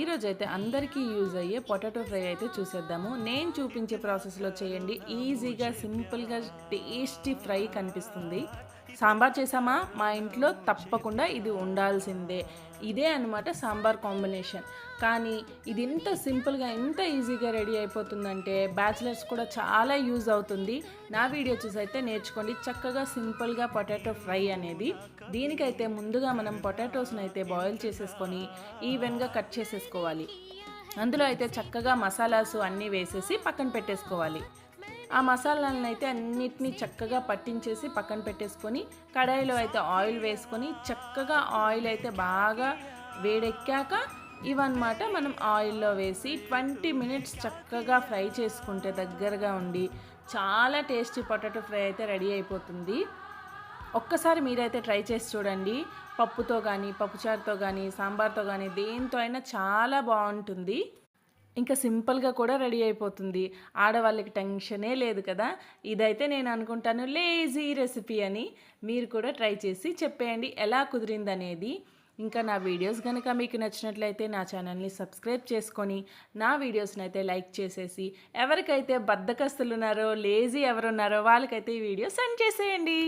ఈరోజైతే అందరికీ యూజ్ అయ్యే పొటాటో ఫ్రై అయితే చూసేద్దాము. నేను చూపించే ప్రాసెస్లో చేయండి. ఈజీగా సింపుల్గా టేస్టీ ఫ్రై కనిపిస్తుంది. సాంబార్ చేసామా, మా ఇంట్లో తప్పకుండా ఇది ఉండాల్సిందే. ఇదే అనమాట సాంబార్ కాంబినేషన్. కానీ ఇది ఇంత సింపుల్గా ఇంత ఈజీగా రెడీ అయిపోతుందంటే బ్యాచిలర్స్ కూడా చాలా యూజ్ అవుతుంది. నా వీడియో చూసి అయితే నేర్చుకోండి చక్కగా సింపుల్గా పొటాటో ఫ్రై అనేది. దీనికైతే ముందుగా మనం పొటాటోస్ని అయితే బాయిల్ చేసేసుకొని ఈవెన్గా కట్ చేసేసుకోవాలి. అందులో అయితే చక్కగా మసాలాస్ అన్నీ వేసేసి పక్కన పెట్టేసుకోవాలి. ఆ మసాలాలను అయితే అన్నిటినీ చక్కగా పట్టించేసి పక్కన పెట్టేసుకొని కడాయిలో అయితే ఆయిల్ వేసుకొని చక్కగా ఆయిల్ అయితే బాగా వేడెక్కాక ఇవన్నమాట మనం ఆయిల్లో వేసి 20 మినిట్స్ చక్కగా ఫ్రై చేసుకుంటే దగ్గరగా ఉండి చాలా టేస్టీ పొటాటో ఫ్రై అయితే రెడీ అయిపోతుంది. ఒక్కసారి మీరైతే ట్రై చేసి చూడండి. పప్పుతో కానీ, పప్పుచారుతో కానీ, సాంబార్తో కానీ దేంతో అయినా చాలా బాగుంటుంది. ఇంకా సింపుల్గా కూడా రెడీ అయిపోతుంది. ఆడవాళ్ళకి టెన్షనే లేదు కదా. ఇదైతే నేను అనుకుంటాను లేజీ రెసిపీ అని. మీరు కూడా ట్రై చేసి చెప్పేయండి ఎలా కుదిరిందనేది. ఇంకా నా వీడియోస్ కనుక మీకు నచ్చినట్లయితే నా ఛానల్ని సబ్స్క్రైబ్ చేసుకొని నా వీడియోస్ని అయితే లైక్ చేసేసి ఎవరికైతే బద్ధకస్తులు ఉన్నారో లేజీ ఎవరున్నారో వాళ్ళకైతే ఈ వీడియో సెండ్ చేసేయండి.